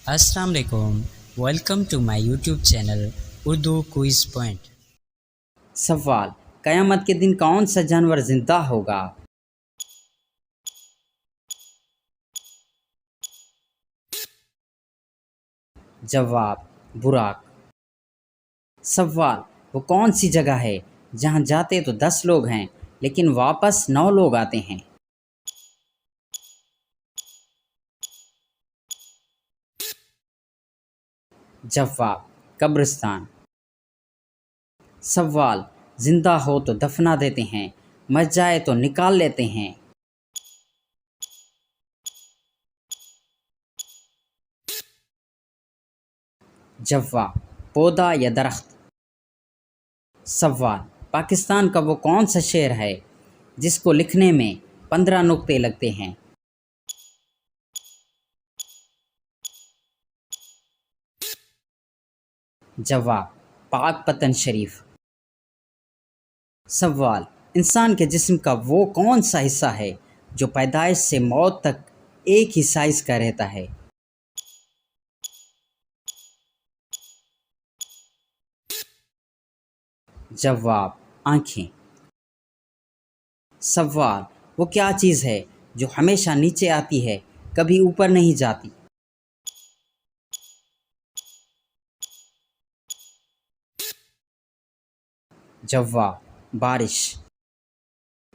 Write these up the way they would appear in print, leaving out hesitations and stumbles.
السلام علیکم، welcome to my YouTube channel Urdu quiz point. سوال: قیامت کے دن کون سا جانور زندہ ہوگا؟ جواب: براق۔ سوال: وہ کون سی جگہ ہے جہاں جاتے تو 10 لوگ ہیں لیکن واپس 9 لوگ آتے ہیں؟ جواب: قبرستان۔ سوال: زندہ ہو تو دفنا دیتے ہیں، مر جائے تو نکال لیتے ہیں؟ جواب: پودا یا درخت۔ سوال: پاکستان کا وہ کون سا شہر ہے جس کو لکھنے میں 15 نقطے لگتے ہیں؟ جواب: پاک پتن شریف۔ سوال: انسان کے جسم کا وہ کون سا حصہ ہے جو پیدائش سے موت تک ایک ہی سائز کا رہتا ہے؟ جواب: آنکھیں۔ سوال: وہ کیا چیز ہے جو ہمیشہ نیچے آتی ہے، کبھی اوپر نہیں جاتی؟ جواب: بارش۔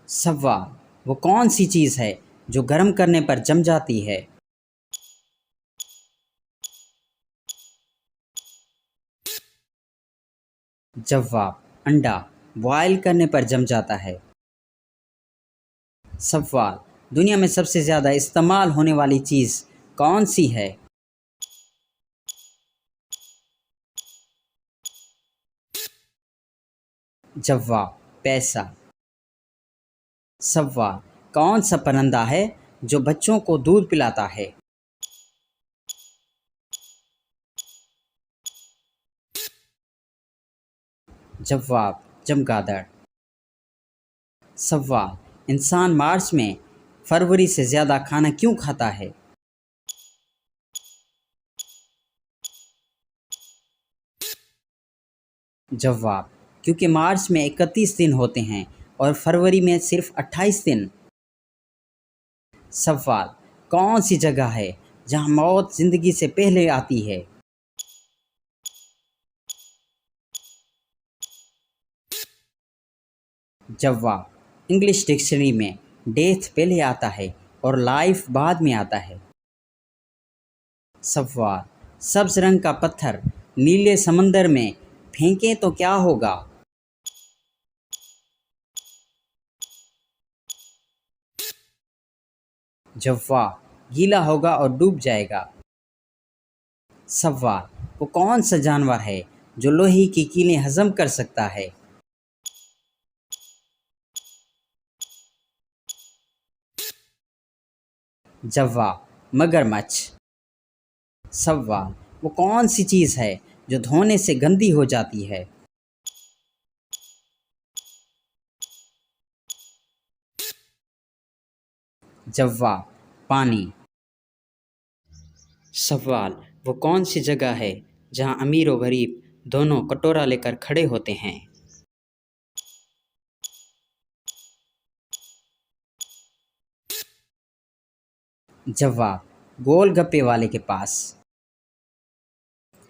سوال: وہ کون سی چیز ہے جو گرم کرنے پر جم جاتی ہے؟ جواب: انڈا بوائل کرنے پر جم جاتا ہے۔ سوال: دنیا میں سب سے زیادہ استعمال ہونے والی چیز کون سی ہے؟ جواب: پیسہ۔ سوال: کون سا پرندہ ہے جو بچوں کو دودھ پلاتا ہے؟ جواب: چمگادڑ۔ سوال: انسان مارچ میں فروری سے زیادہ کھانا کیوں کھاتا ہے؟ جواب: کیونکہ مارچ میں 31 دن ہوتے ہیں اور فروری میں صرف 28 دن۔ سوال: کون سی جگہ ہے جہاں موت زندگی سے پہلے آتی ہے؟ جواب: انگلش ڈکشنری میں ڈیتھ پہلے آتا ہے اور لائف بعد میں آتا ہے۔ سوال: سبز رنگ کا پتھر نیلے سمندر میں پھینکیں تو کیا ہوگا؟ جواب: گیلا ہوگا اور ڈوب جائے گا۔ سوال: وہ کون سا جانور ہے جو لوہے کی کیلیں ہضم کر سکتا ہے؟ جواب: مگرمچھ۔ سوال: وہ کون سی چیز ہے جو دھونے سے گندی ہو جاتی ہے؟ جواب: پانی۔ سوال: وہ کون سی جگہ ہے جہاں امیر و غریب دونوں کٹورا لے کر کھڑے ہوتے ہیں؟ جواب: گول گپے والے کے پاس۔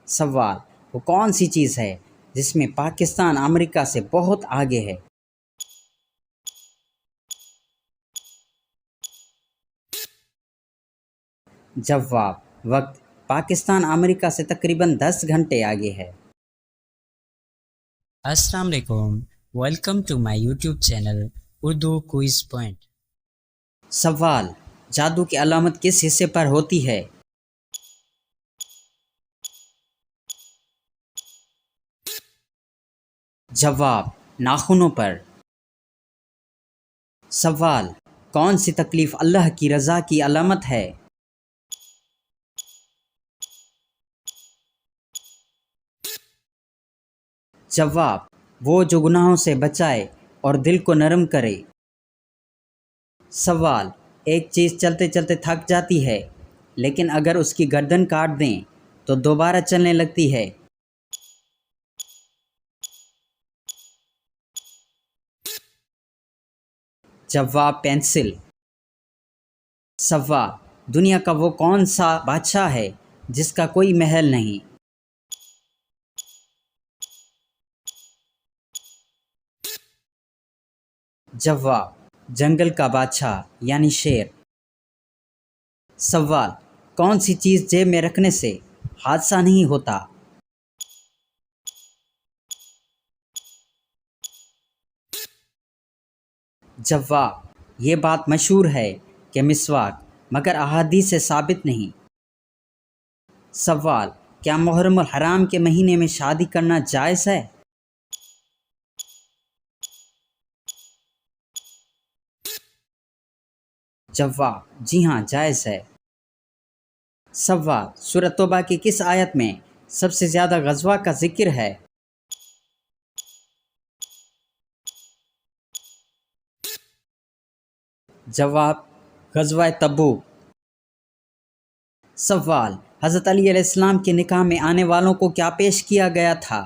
سوال: وہ کون سی چیز ہے جس میں پاکستان امریکہ سے بہت آگے ہے؟ جواب: وقت پاکستان امریکہ سے تقریباً 10 گھنٹے آگے ہے۔ السلام علیکم، welcome to my YouTube channel Urdu quiz point. سوال: جادو کی علامت کس حصے پر ہوتی ہے؟ جواب: ناخنوں پر۔ سوال: کون سی تکلیف اللہ کی رضا کی علامت ہے؟ جواب: وہ جو گناہوں سے بچائے اور دل کو نرم کرے۔ سوال: ایک چیز چلتے چلتے تھک جاتی ہے لیکن اگر اس کی گردن کاٹ دیں تو دوبارہ چلنے لگتی ہے؟ جواب پینسل۔ سوال، دنیا کا وہ کون سا بادشاہ ہے جس کا کوئی محل نہیں؟ جواب، جنگل کا بادشاہ یعنی شیر۔ سوال، کون سی چیز جیب میں رکھنے سے حادثہ نہیں ہوتا؟ جواب، یہ بات مشہور ہے کہ مسواک، مگر احادیث سے ثابت نہیں۔ سوال، کیا محرم الحرام کے مہینے میں شادی کرنا جائز ہے؟ جواب، جی ہاں، جائز ہے۔ سوال، سورۃ توبہ کی کس آیت میں سب سے زیادہ غزوہ کا ذکر ہے؟ جواب، غزوہ تبوک۔ سوال، حضرت علی علیہ السلام کے نکاح میں آنے والوں کو کیا پیش کیا گیا تھا؟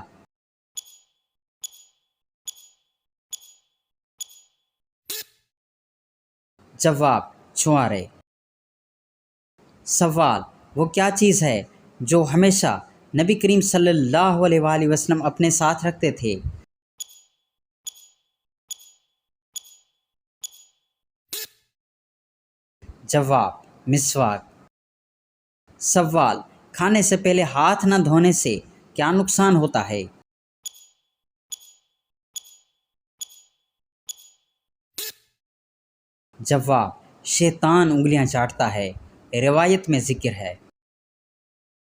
جواب، چھوارے۔ سوال، وہ کیا چیز ہے جو ہمیشہ نبی کریم صلی اللہ علیہ وآلہ وسلم اپنے ساتھ رکھتے تھے؟ جواب، مسواک۔ سوال، کھانے سے پہلے ہاتھ نہ دھونے سے کیا نقصان ہوتا ہے؟ جواب، شیطان انگلیاں چاٹتا ہے، روایت میں ذکر ہے۔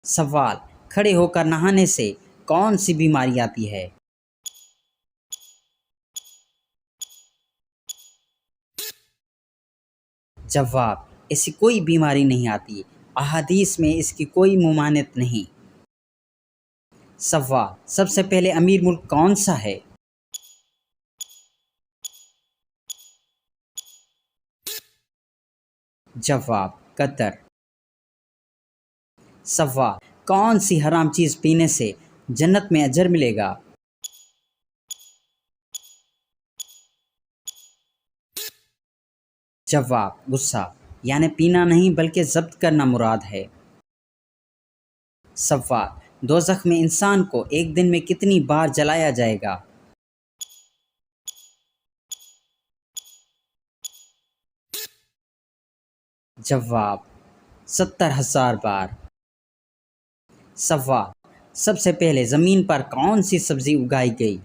سوال، کھڑے ہو کر نہانے سے کون سی بیماری آتی ہے؟ جواب، ایسی کوئی بیماری نہیں آتی، احادیث میں اس کی کوئی ممانعت نہیں۔ سوال، سب سے پہلے امیر ملک کون سا ہے؟ جواب، قطر۔ سوال، کون سی حرام چیز پینے سے جنت میں اجر ملے گا؟ جواب، غصہ، یعنی پینا نہیں بلکہ ضبط کرنا مراد ہے۔ سوال، دوزخ میں انسان کو ایک دن میں کتنی بار جلایا جائے گا؟ جواب، 70,000 بار۔ سوال، سب سے پہلے زمین پر کون سی سبزی اگائی گئی؟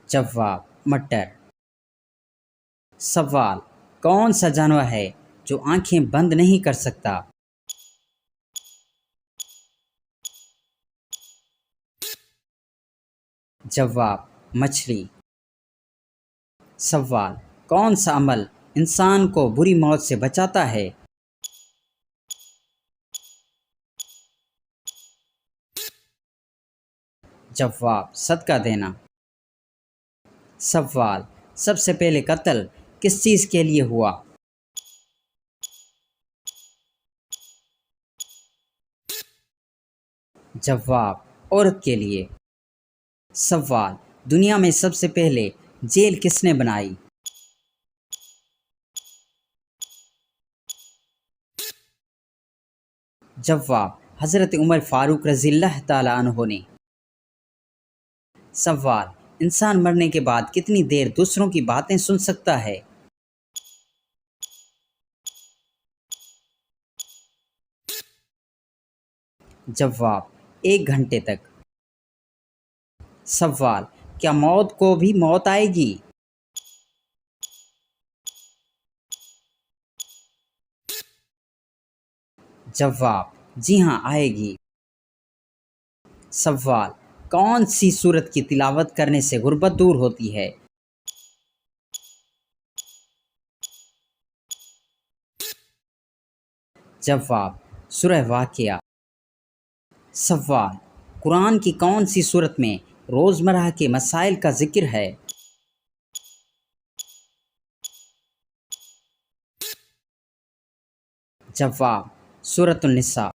جواب، مٹر۔ سوال، کون سا جانور ہے جو آنکھیں بند نہیں کر سکتا؟ جواب، مچھلی۔ سوال، کون سا عمل انسان کو بری موت سے بچاتا ہے؟ جواب، صدقہ دینا۔ سوال، سب سے پہلے قتل کس چیز کے لیے ہوا؟ جواب، عورت کے لیے۔ سوال، دنیا میں سب سے پہلے جیل کس نے بنائی؟ جواب، حضرت عمر فاروق رضی اللہ تعالیٰ عنہ نے۔ سوال، انسان مرنے کے بعد کتنی دیر دوسروں کی باتیں سن سکتا ہے؟ جواب، 1 گھنٹے تک۔ سوال، کیا موت کو بھی موت آئے گی؟ جواب، جی ہاں، آئے گی۔ سوال، کون سی سورت کی تلاوت کرنے سے غربت دور ہوتی ہے؟ جواب، سورہ واقعہ۔ سوال، قرآن کی کون سی سورت میں روزمرہ کے مسائل کا ذکر ہے؟ جواب سورۃ النساء۔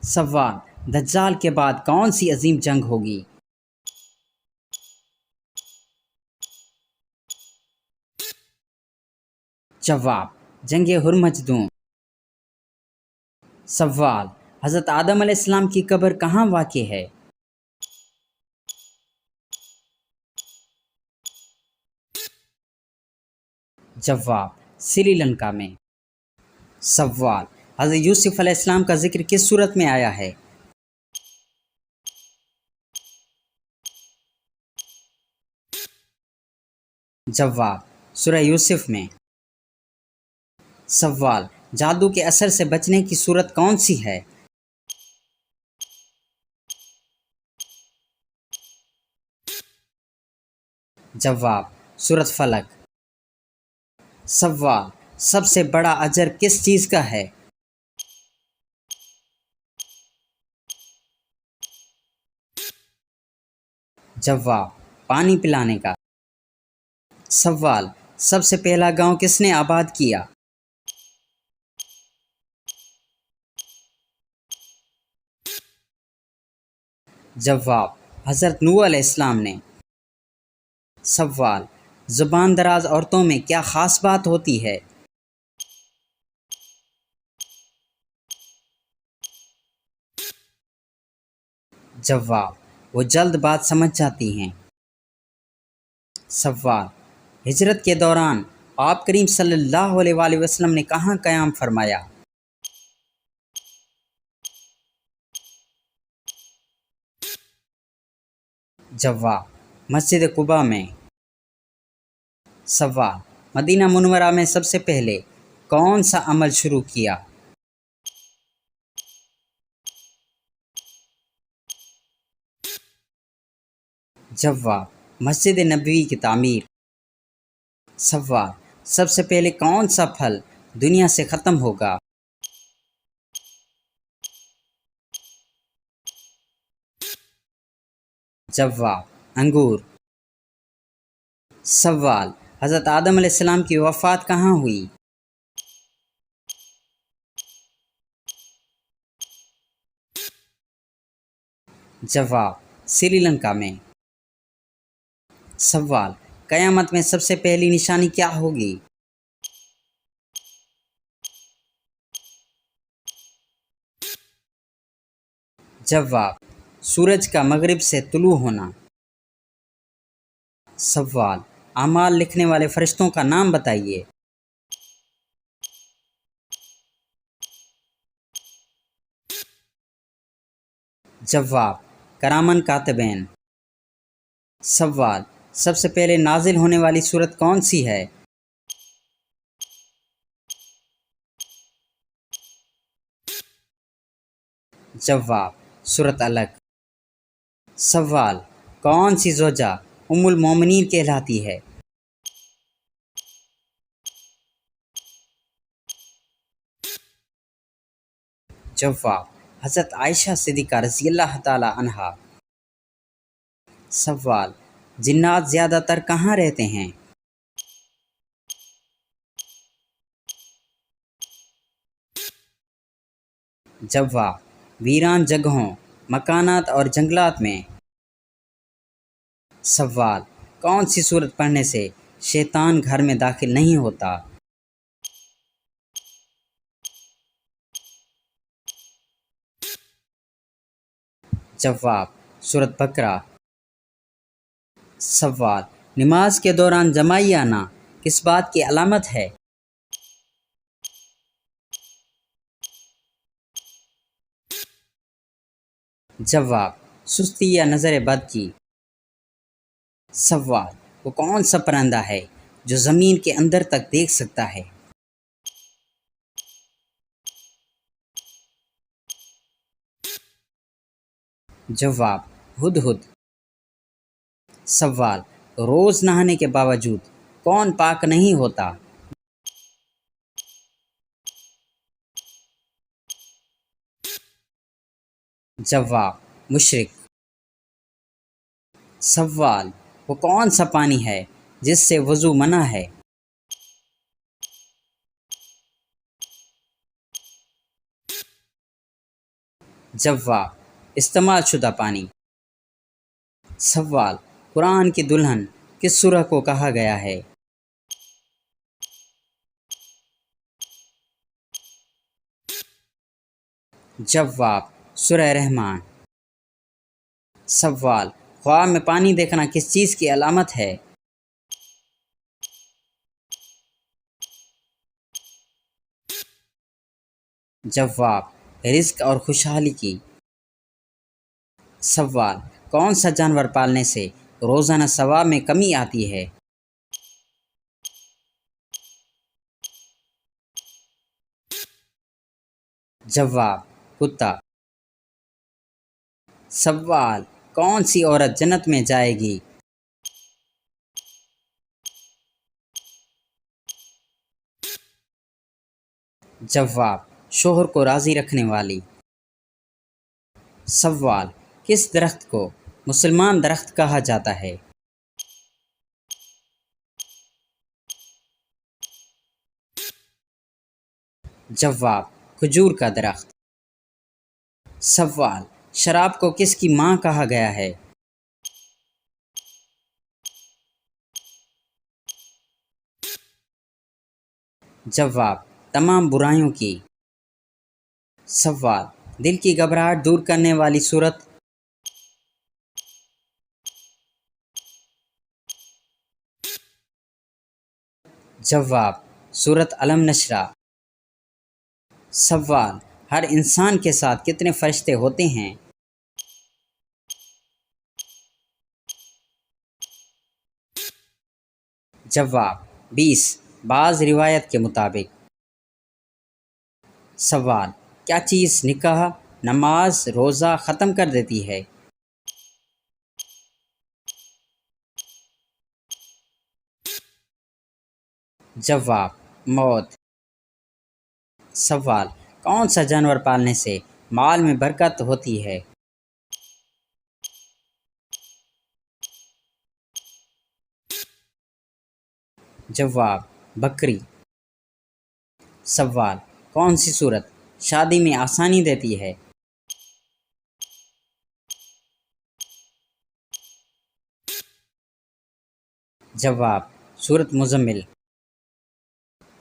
سوال دجال کے بعد کون سی عظیم جنگ ہوگی؟ جواب جنگ ہرمزدون۔ سوال حضرت آدم علیہ السلام کی قبر کہاں واقع ہے؟ جواب سری لنکا میں۔ سوال حضرت یوسف علیہ السلام کا ذکر کس صورت میں آیا ہے؟ جواب سورہ یوسف میں۔ سوال جادو کے اثر سے بچنے کی صورت کون سی ہے؟ جواب سورۃ فلق۔ سوال سب سے بڑا اجر کس چیز کا ہے؟ جواب پانی پلانے کا۔ سوال سب سے پہلا گاؤں کس نے آباد کیا؟ جواب حضرت نوح علیہ السلام نے۔ سوال زبان دراز عورتوں میں کیا خاص بات ہوتی ہے؟ جواب وہ جلد بات سمجھ جاتی ہیں۔ سوال ہجرت کے دوران آپ کریم صلی اللہ علیہ وآلہ وسلم نے کہاں قیام فرمایا؟ جواب مسجد قباء میں۔ سوال مدینہ منورہ میں سب سے پہلے کون سا عمل شروع کیا؟ جواب مسجد نبوی کی تعمیر۔ سوال سب سے پہلے کون سا پھل دنیا سے ختم ہوگا؟ جواب انگور۔ سوال حضرت آدم علیہ السلام کی وفات کہاں ہوئی؟ جواب سری لنکا میں۔ سوال قیامت میں سب سے پہلی نشانی کیا ہوگی؟ جواب سورج کا مغرب سے طلوع ہونا۔ سوال اعمال لکھنے والے فرشتوں کا نام بتائیے۔ جواب کرامن کاتبین۔ سوال سب سے پہلے نازل ہونے والی سورت کون سی ہے؟ جواب سورۃ علق۔ سوال کون سی زوجہ ام المومنین کہلاتی ہے؟ جواب حضرت عائشہ صدیقہ رضی اللہ تعالی عنہا۔ سوال جنات زیادہ تر کہاں رہتے ہیں؟ جواب ویران جگہوں، مکانات اور جنگلات میں۔ سوال کون سی سورت پڑھنے سے شیطان گھر میں داخل نہیں ہوتا؟ جواب سورۃ بقرہ۔ سوال نماز کے دوران جماعی آنا کس بات کی علامت ہے؟ جواب سستی یا نظر بد کی۔ سوال وہ کون سا پرندہ ہے جو زمین کے اندر تک دیکھ سکتا ہے؟ جواب ہدہد۔ سوال روز نہانے کے باوجود کون پاک نہیں ہوتا؟ جواب مشرک۔ سوال وہ کون سا پانی ہے جس سے وضو منع ہے؟ جواب: استعمال شدہ پانی۔ سوال: قرآن کی دلہن کس سورہ کو کہا گیا ہے؟ جواب: سورہ رحمان۔ سوال: خواب میں پانی دیکھنا کس چیز کی علامت ہے؟ جواب: رزق اور خوشحالی کی۔ سوال: کون سا جانور پالنے سے روزانہ ثواب میں کمی آتی ہے؟ جواب: کتا۔ سوال: کون سی عورت جنت میں جائے گی؟ جواب: شوہر کو راضی رکھنے والی۔ سوال: کس درخت کو مسلمان درخت کہا جاتا ہے؟ جواب: کھجور کا درخت۔ سوال: شراب کو کس کی ماں کہا گیا ہے؟ جواب: تمام برائیوں کی۔ سوال: دل کی گھبراہٹ دور کرنے والی سورت؟ جواب: سورت علم نشرہ۔ سوال: ہر انسان کے ساتھ کتنے فرشتے ہوتے ہیں؟ جواب: 20 بعض روایت کے مطابق۔ سوال: کیا چیز نکاح، نماز، روزہ ختم کر دیتی ہے؟ جواب: موت۔ سوال: کون سا جانور پالنے سے مال میں برکت ہوتی ہے؟ جواب: بکری۔ سوال: کون سی صورت شادی میں آسانی دیتی ہے؟ جواب: سورت مزمل۔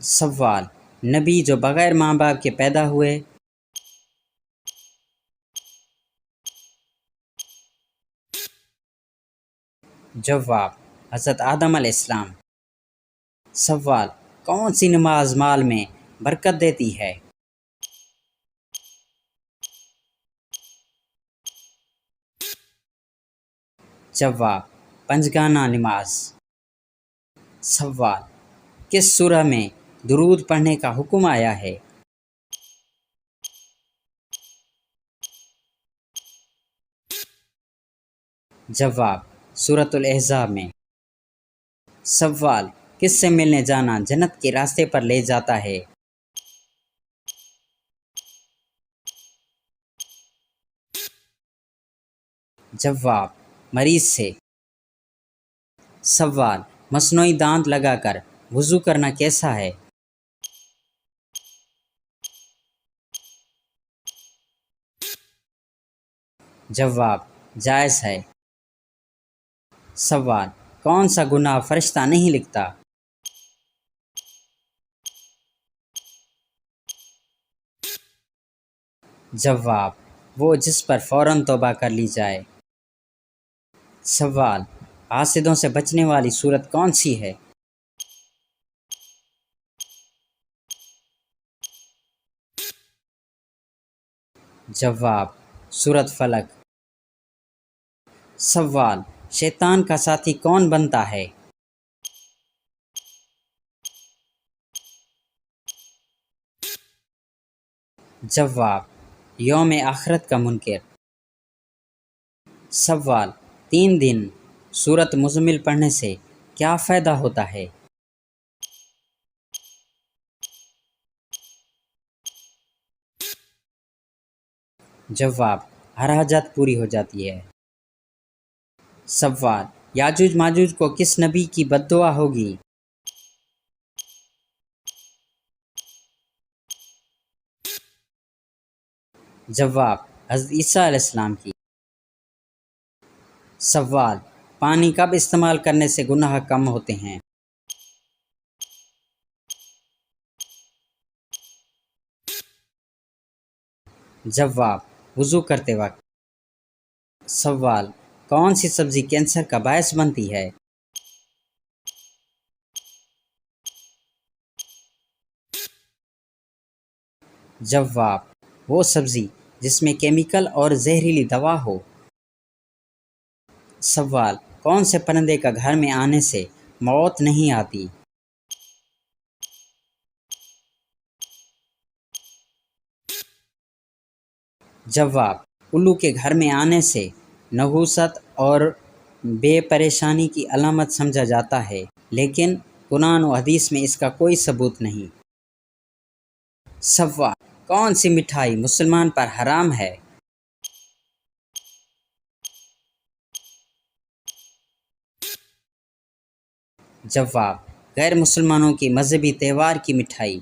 سوال: نبی جو بغیر ماں باپ کے پیدا ہوئے؟ جواب: حضرت آدم علیہ السلام۔ سوال: کون سی نماز مال میں برکت دیتی ہے؟ جواب: پنجگانہ نماز۔ سوال: کس سورہ میں درود پڑھنے کا حکم آیا ہے؟ جواب: سورۃ الاحزاب میں۔ سوال: کس سے ملنے جانا جنت کے راستے پر لے جاتا ہے؟ جواب: مریض سے۔ سوال: مصنوعی دانت لگا کر وضو کرنا کیسا ہے؟ جواب: جائز ہے۔ سوال: کون سا گناہ فرشتہ نہیں لکھتا؟ جواب: وہ جس پر فوراً توبہ کر لی جائے۔ سوال: حاسدوں سے بچنے والی صورت کون سی ہے؟ جواب: سورۃ فلق۔ سوال: شیطان کا ساتھی کون بنتا ہے؟ جواب: یوم آخرت کا منکر۔ سوال: 3 دن سورۃ مزمل پڑھنے سے کیا فائدہ ہوتا ہے؟ جواب: ہر حاجت پوری ہو جاتی ہے۔ سوال: یاجوج ماجوج کو کس نبی کی بد دعا ہوگی؟ جواب: حضرت عیسیٰ علیہ السلام کی۔ سوال: پانی کب استعمال کرنے سے گناہ کم ہوتے ہیں؟ جواب: وضو کرتے وقت۔ سوال: کون سی سبزی کینسر کا باعث بنتی ہے؟ جواب: وہ سبزی جس میں کیمیکل اور زہریلی دوا ہو۔ سوال: کون سے پرندے کا گھر میں آنے سے موت نہیں آتی؟ جواب: الو کے گھر میں آنے سے نحوست اور بے پریشانی کی علامت سمجھا جاتا ہے، لیکن قرآن و حدیث میں اس کا کوئی ثبوت نہیں۔ سوال: کون سی مٹھائی مسلمان پر حرام ہے؟ جواب: غیر مسلمانوں کی مذہبی تہوار کی مٹھائی۔